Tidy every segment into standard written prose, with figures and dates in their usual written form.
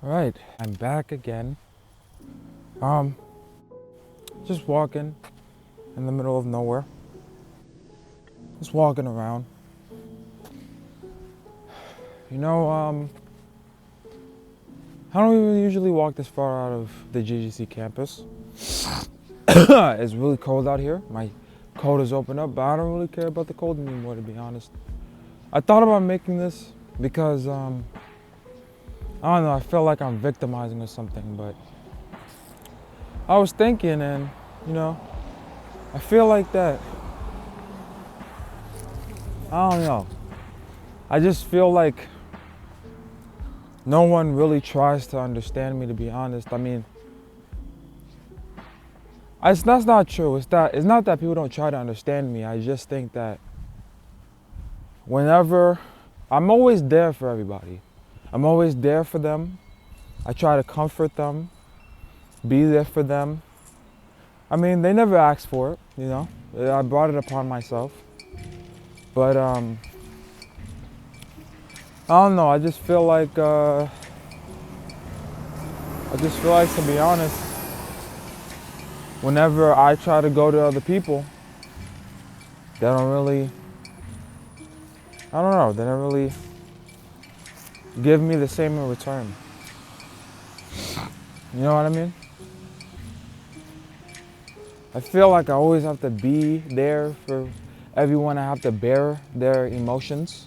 All right, I'm back again. Just walking in the middle of nowhere. Just walking around. You know, I don't even usually walk this far out of the GGC campus. It's really cold out here. My coat is open up, but I don't really care about the cold anymore, to be honest. I thought about making this because, I don't know, I feel like I'm victimizing or something, but I was thinking, and, I feel like that, I don't know. I just feel like no one really tries to understand me, to be honest. I mean, that's not true. It's not that people don't try to understand me. I just think that whenever, I'm always there for everybody. I'm always there for them. I try to comfort them, be there for them. I mean, they never asked for it, I brought it upon myself. But, I don't know, I just feel like, to be honest, whenever I try to go to other people, they don't really, I don't know, they don't really give me the same in return. You know what I mean? I feel like I always have to be there for everyone. I have to bear their emotions.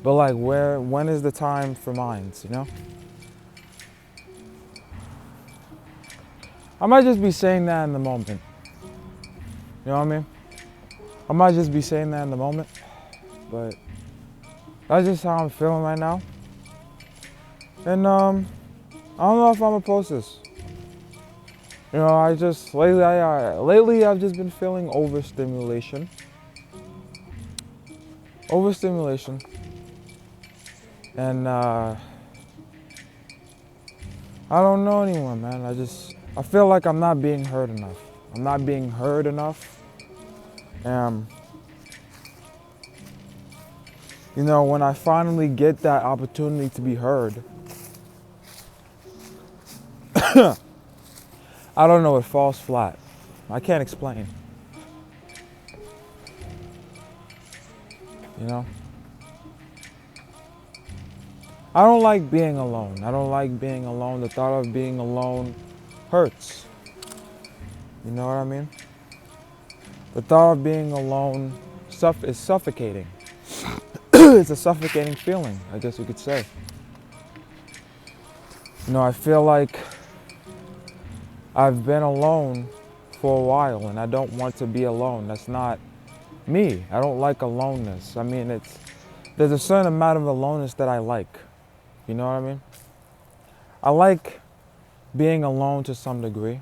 But like, when is the time for mine, I might just be saying that in the moment. You know what I mean? I might just be saying that in the moment, but that's just how I'm feeling right now. And I don't know if I'm gonna post this. I just lately I've just been feeling overstimulation. And I don't know anymore, man. I feel like I'm not being heard enough. I'm not being heard enough. When I finally get that opportunity to be heard, I don't know, it falls flat. I can't explain. I don't like being alone. The thought of being alone hurts. You know what I mean? The thought of being alone is suffocating. It's a suffocating feeling, I guess you could say. I feel like I've been alone for a while and I don't want to be alone. That's not me. I don't like aloneness. I mean, there's a certain amount of aloneness that I like. You know what I mean? I like being alone to some degree.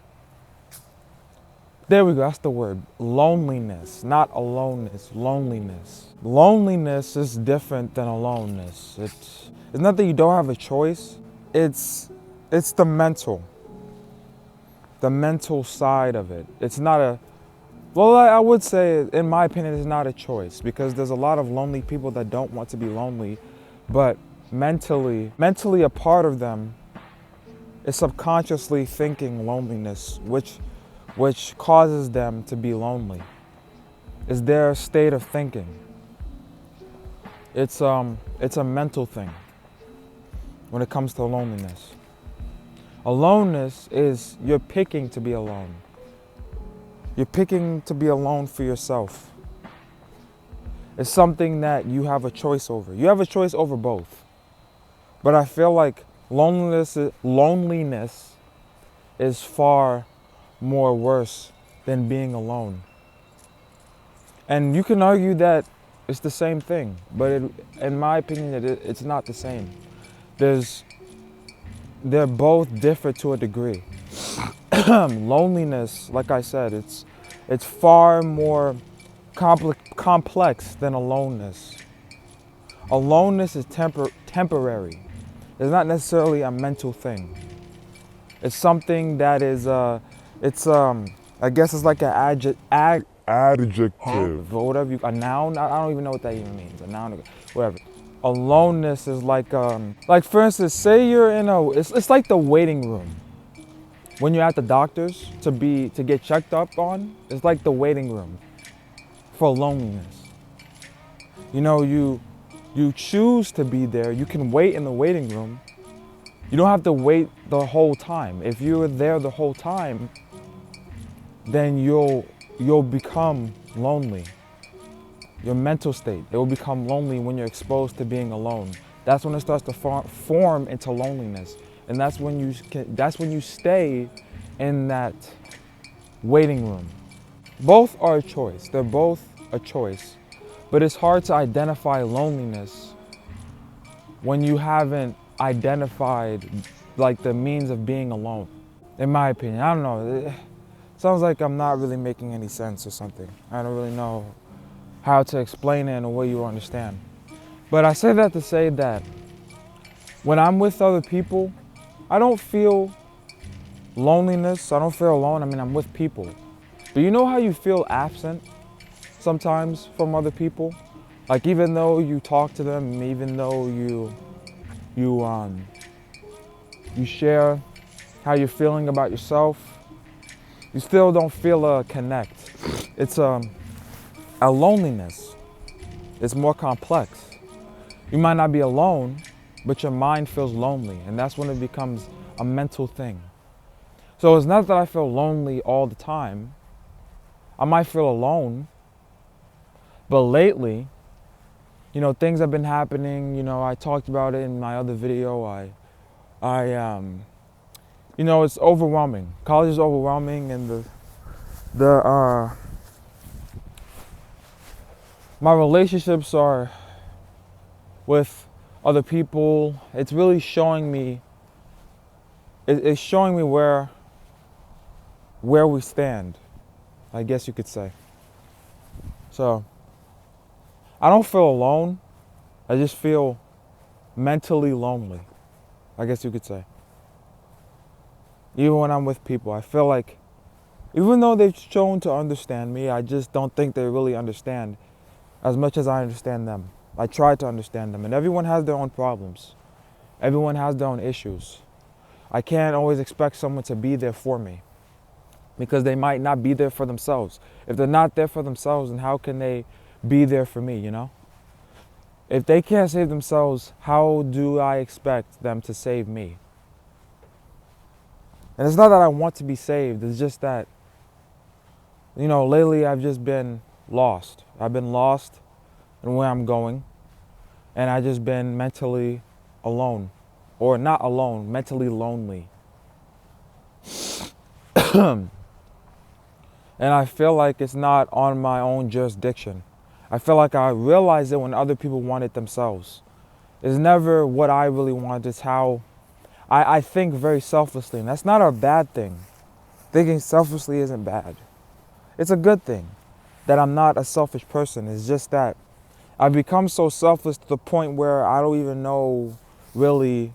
There we go, that's the word. Loneliness, not aloneness, loneliness. Loneliness is different than aloneness. It's not that you don't have a choice. It's the mental side of it. It's not I would say, in my opinion, it's not a choice, because there's a lot of lonely people that don't want to be lonely, but mentally a part of them is subconsciously thinking loneliness, which causes them to be lonely. Is their state of thinking. It's a mental thing when it comes to loneliness. Aloneness is you're picking to be alone. You're picking to be alone for yourself. It's something that you have a choice over. You have a choice over both. But I feel like loneliness is far more worse than being alone. And you can argue that it's the same thing, but in my opinion, it's not the same. They're both different to a degree. Loneliness, like I said, it's far more complex than aloneness. Aloneness is temporary. It's not necessarily a mental thing. It's something that is, I guess it's like an adjective, or whatever, a noun. I don't even know what that even means. A noun, whatever. aloneness is like for instance, say you're in it's like the waiting room. When you're at the doctor's to get checked up on, it's like the waiting room for loneliness. You know, you choose to be there. You can wait in the waiting room. You don't have to wait the whole time. If you're there the whole time, then you'll become lonely. Your mental state, it will become lonely when you're exposed to being alone. That's when it starts to form into loneliness, and that's when you stay in that waiting room. Both are a choice. They're both a choice, but it's hard to identify loneliness when you haven't identified like the means of being alone. In my opinion, I don't know. It sounds like I'm not really making any sense or something. I don't really know how to explain it in a way you understand. But I say that to say that when I'm with other people, I don't feel loneliness. I don't feel alone. I mean, I'm with people. But you know how you feel absent sometimes from other people? Like even though you talk to them, even though you share how you're feeling about yourself, you still don't feel a connect. It's a loneliness. It's more complex. You might not be alone, but your mind feels lonely, and that's when it becomes a mental thing. So it's not that I feel lonely all the time. I might feel alone, but lately, you know, things have been happening. You know, I talked about it in my other video. You know, it's overwhelming. College is overwhelming, and my relationships are with other people. It's really showing me. It's showing me where we stand, I guess you could say. So I don't feel alone. I just feel mentally lonely, I guess you could say. Even when I'm with people, I feel like even though they've shown to understand me, I just don't think they really understand as much as I understand them. I try to understand them, and everyone has their own problems. Everyone has their own issues. I can't always expect someone to be there for me because they might not be there for themselves. If they're not there for themselves, then how can they be there for me, you know? If they can't save themselves, how do I expect them to save me? And it's not that I want to be saved, it's just that, you know, lately I've just been lost. I've been lost in where I'm going, and I've just been mentally alone. Or not alone, mentally lonely. And I feel like it's not on my own jurisdiction. I feel like I realized it when other people want it themselves. It's never what I really want, it's how I think very selflessly. And that's not a bad thing. Thinking selfishly isn't bad. It's a good thing that I'm not a selfish person. It's just that I've become so selfless to the point where I don't even know really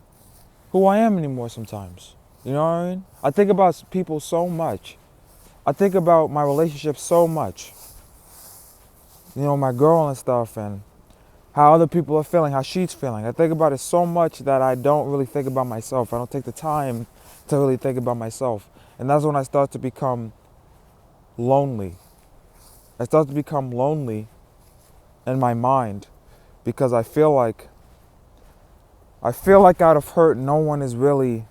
who I am anymore sometimes. You know what I mean? I think about people so much. I think about my relationship so much. You know, my girl and stuff, and how other people are feeling, how she's feeling. I think about it so much that I don't really think about myself. I don't take the time to really think about myself. And that's when I start to become lonely. I start to become lonely in my mind because I feel like out of hurt, no one is really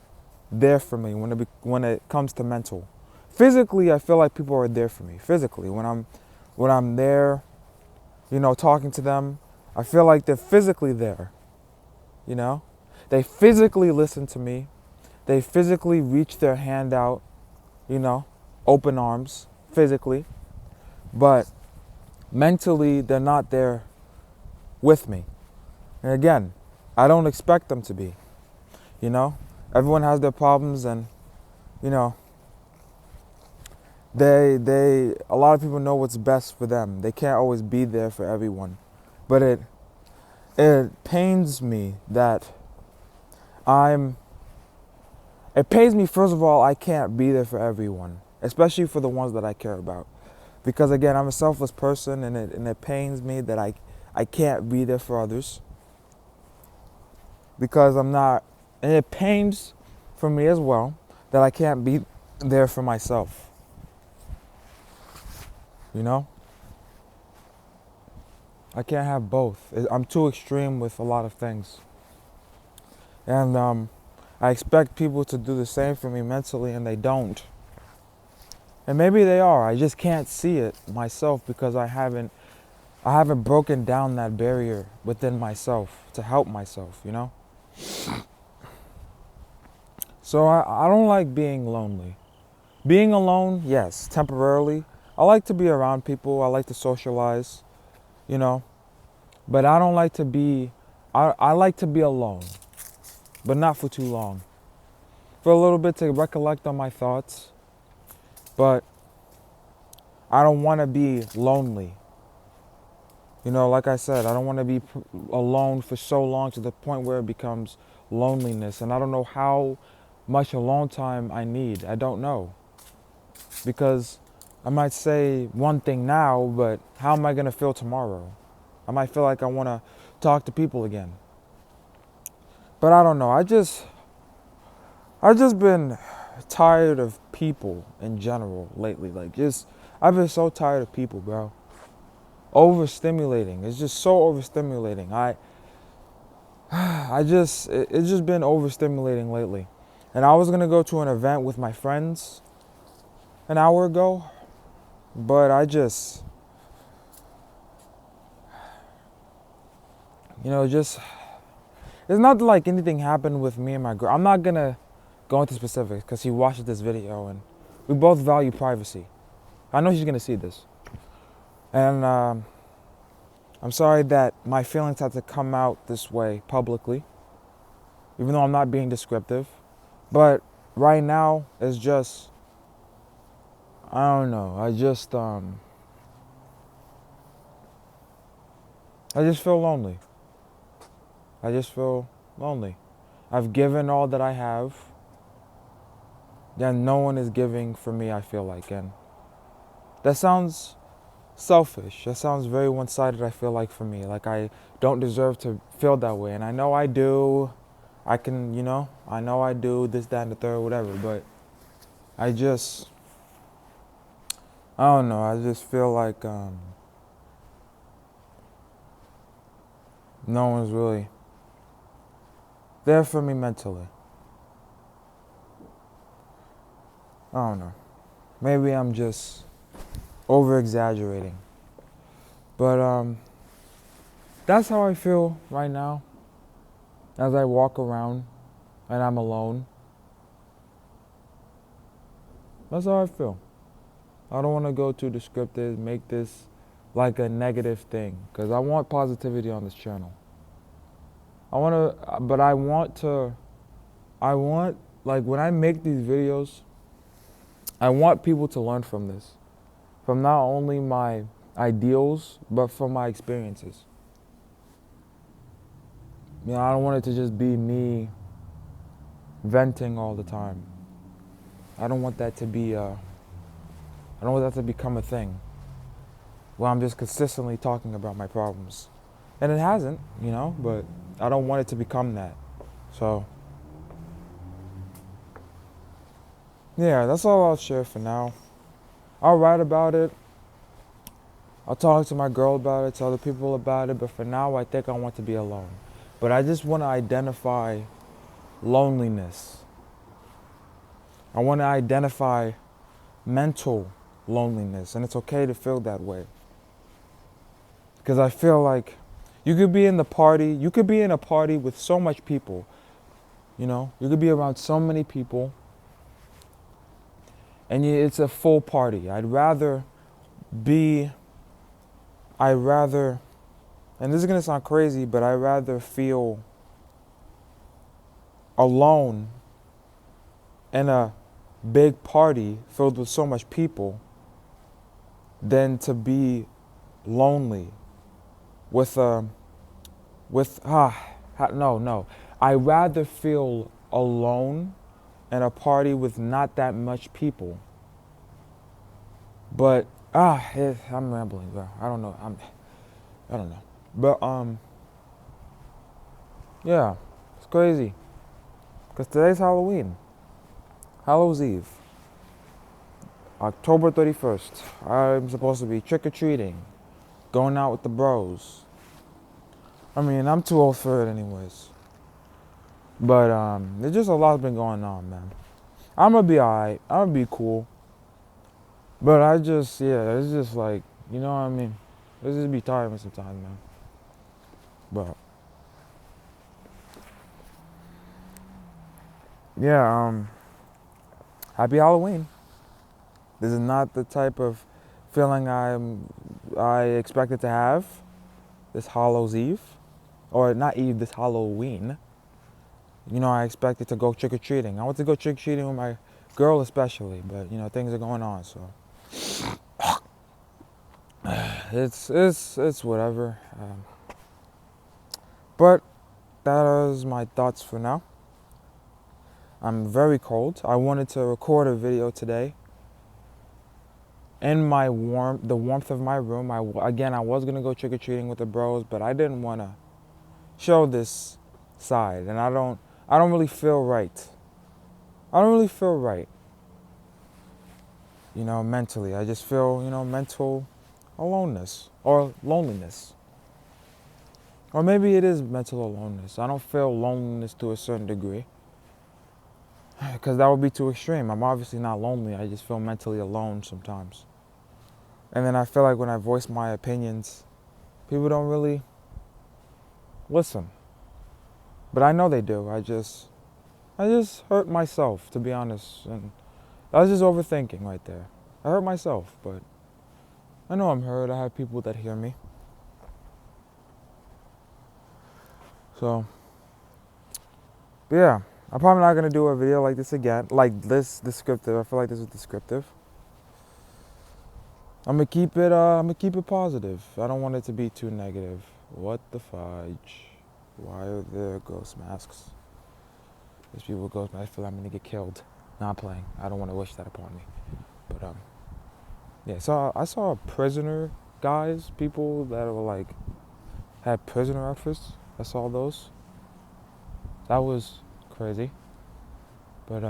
there for me when it comes to mental. Physically, I feel like people are there for me. Physically, when I'm there, you know, talking to them, I feel like they're physically there. You know, they physically listen to me. They physically reach their hand out. You know, open arms, physically, but mentally, they're not there with me. And again, I don't expect them to be, you know? Everyone has their problems, and, you know, a lot of people know what's best for them. They can't always be there for everyone. But it pains me that it pains me, first of all, I can't be there for everyone, especially for the ones that I care about. Because again, I'm a selfless person, and it pains me that I can't be there for others. because I'm not, and it pains for me as well that I can't be there for myself. You know? I can't have both. I'm too extreme with a lot of things. And I expect people to do the same for me mentally, and they don't. And maybe they are. I just can't see it myself because I haven't broken down that barrier within myself to help myself, you know? So I don't like being lonely. Being alone, yes, temporarily. I like to be around people. I like to socialize, you know? But I don't like to be, I like to be alone, but not for too long. For a little bit to recollect on my thoughts, but I don't want to be lonely. You know, like I said, I don't want to be alone for so long to the point where it becomes loneliness. And I don't know how much alone time I need. I don't know. Because I might say one thing now, but how am I going to feel tomorrow? I might feel like I want to talk to people again. But I don't know. I just been tired of people in general lately. I've been so tired of people, bro. Overstimulating. It's just so overstimulating. It's just been overstimulating lately. And I was gonna go to an event with my friends an hour ago, but it's not like anything happened with me and my girl. I'm not gonna go into specifics because he watched this video and we both value privacy. I know she's gonna see this. And I'm sorry that my feelings had to come out this way publicly, even though I'm not being descriptive. But right now, it's just, I don't know. I just feel lonely. I just feel lonely. I've given all that I have. Then no one is giving for me, I feel like. And that sounds selfish. That sounds very one-sided, I feel like, for me. Like I don't deserve to feel that way. And I know I do. I know I do this, that, and the third, whatever. But I don't know. I just feel like no one's really there for me mentally. I don't know. Maybe I'm just over-exaggerating. But that's how I feel right now as I walk around and I'm alone. That's how I feel. I don't want to go too descriptive, make this like a negative thing, because I want positivity on this channel. I want, like, when I make these videos, I want people to learn from this. From not only my ideals, but from my experiences. You know, I don't want it to just be me venting all the time. I don't want that to become a thing where I'm just consistently talking about my problems. And it hasn't, you know, but I don't want it to become that. So, yeah, that's all I'll share for now. I'll write about it. I'll talk to my girl about it, to other people about it, but for now, I think I want to be alone. But I just want to identify loneliness. I want to identify mental loneliness, and it's okay to feel that way. Because I feel like you could be in a party with so much people, you know? You could be around so many people, and it's a full party. I'd rather, and this is gonna sound crazy, but I'd rather feel alone in a big party filled with so much people than to be lonely no. I'd rather feel alone in a party with not that much people. But I'm rambling, bro. I don't know. But yeah, it's crazy. Because today's Halloween. Hallows Eve. October 31st. I'm supposed to be trick-or-treating. Going out with the bros. I mean, I'm too old for it anyways. But there's just a lot's been going on, man. I'm gonna be alright. I'm gonna be cool. But it's just like, you know what I mean? This just be tiring sometimes, man. But yeah, happy Halloween. This is not the type of feeling I expected to have this Hallows Eve. Or not Eve, this Halloween. You know, I expected to go trick-or-treating. I want to go trick-or-treating with my girl especially, but you know, things are going on, so it's whatever. But that is my thoughts for now. I'm very cold. I wanted to record a video today in the warmth of my room. I was gonna go trick-or-treating with the bros, but I didn't want to show this side, and I don't really feel right. I don't really feel right. You know, mentally. I just feel, you know, mental aloneness or loneliness. Or maybe it is mental aloneness. I don't feel loneliness to a certain degree. Because that would be too extreme. I'm obviously not lonely. I just feel mentally alone sometimes. And then I feel like when I voice my opinions, people don't really listen. But I know they do. I just hurt myself, to be honest. And I was just overthinking right there. I hurt myself, but I know I'm hurt. I have people that hear me. So, yeah. I'm probably not going to do a video like this again. Like this descriptive. I feel like this is descriptive. I'm going to keep it positive. I don't want it to be too negative. What the fudge? Why are there ghost masks? There's people with ghost masks. I feel like I'm going to get killed. Not playing. I don't want to wish that upon me. But, yeah, so I saw prisoner guys, people that were like, had prisoner outfits. I saw those. That was crazy. But,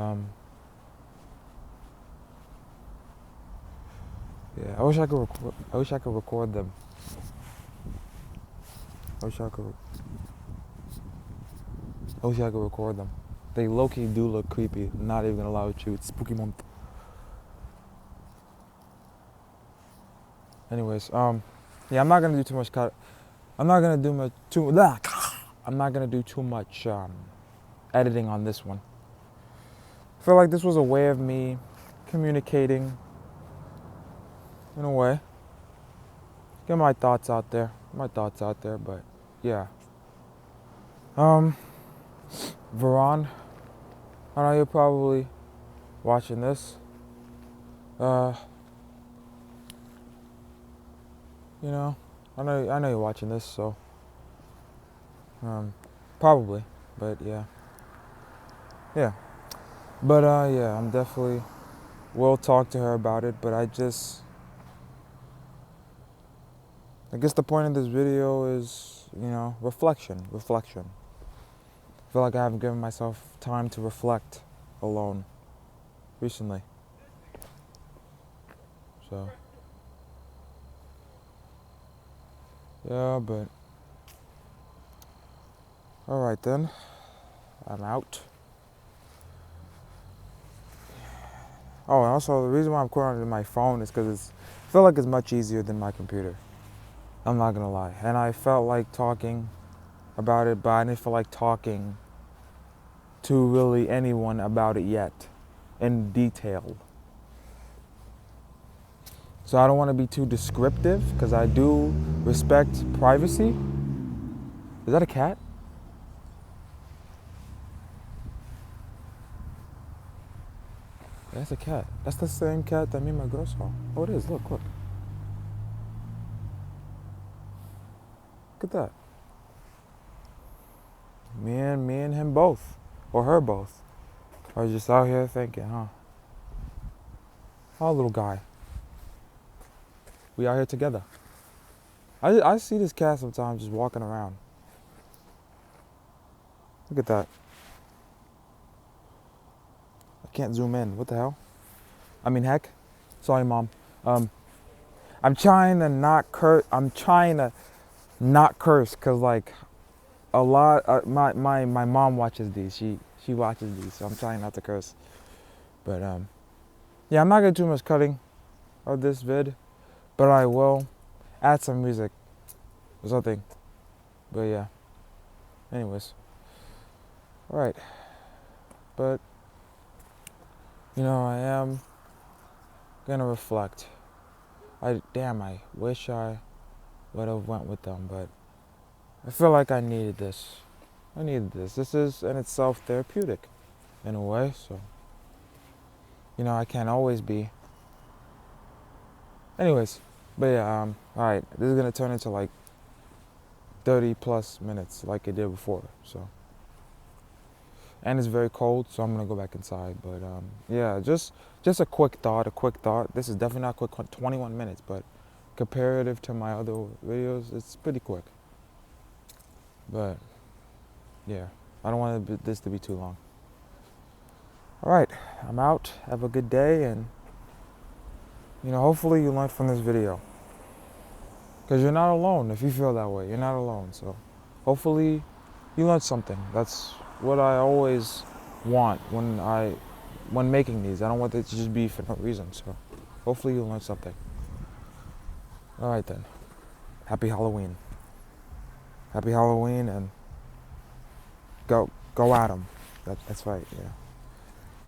yeah, I wish I could record them. I wish I could record them. They low-key do look creepy. I'm not even gonna lie with you. It's spooky month. Anyways, yeah, I'm not gonna do too much I'm not gonna do too much editing on this one. I feel like this was a way of me communicating in a way. Get my thoughts out there. But yeah. Veron, I know you're probably watching this. You know, I know you're watching this, so probably, but yeah. But yeah, I'm definitely will talk to her about it. But I guess the point of this video is, you know, reflection. I feel like I haven't given myself time to reflect alone recently. So yeah, but all right then. I'm out. Oh, and also the reason why I'm recording on my phone is because I feel like it's much easier than my computer. I'm not gonna lie. And I felt like talking about it, but I didn't feel like talking to really anyone about it yet in detail. So I don't want to be too descriptive because I do respect privacy. Is that a cat? That's a cat. That's the same cat that me and my girl saw. Oh, it is. Look. Look at that. Me and him both. Or her both. I was just out here thinking, huh? Oh, little guy. We out here together. I see this cat sometimes just walking around. Look at that. I can't zoom in. What the hell? I mean, heck. Sorry, Mom. I'm trying to not curse. I'm trying to not curse because, like, a lot. My mom watches these. She watches these, so I'm trying not to curse. But yeah, I'm not gonna do too much cutting of this vid, but I will add some music or something. But yeah. Anyways. All right. But I am gonna reflect. I wish I would have went with them, but I feel like I needed this. This is in itself therapeutic in a way, so I can't always be. Anyways, but yeah, alright, this is gonna turn into like 30 plus minutes like it did before, so. And it's very cold, so I'm gonna go back inside, but yeah, just a quick thought. This is definitely not quick, 21 minutes, but comparative to my other videos, it's pretty quick. But yeah, I don't want this to be too long. All right, I'm out. Have a good day, and hopefully you learned from this video. Because you're not alone if you feel that way. You're not alone. So hopefully you learned something. That's what I always want when making these. I don't want it to just be for no reason. So hopefully you learned something. All right then. Happy Halloween. Happy Halloween, and go at 'em. That's right. Yeah.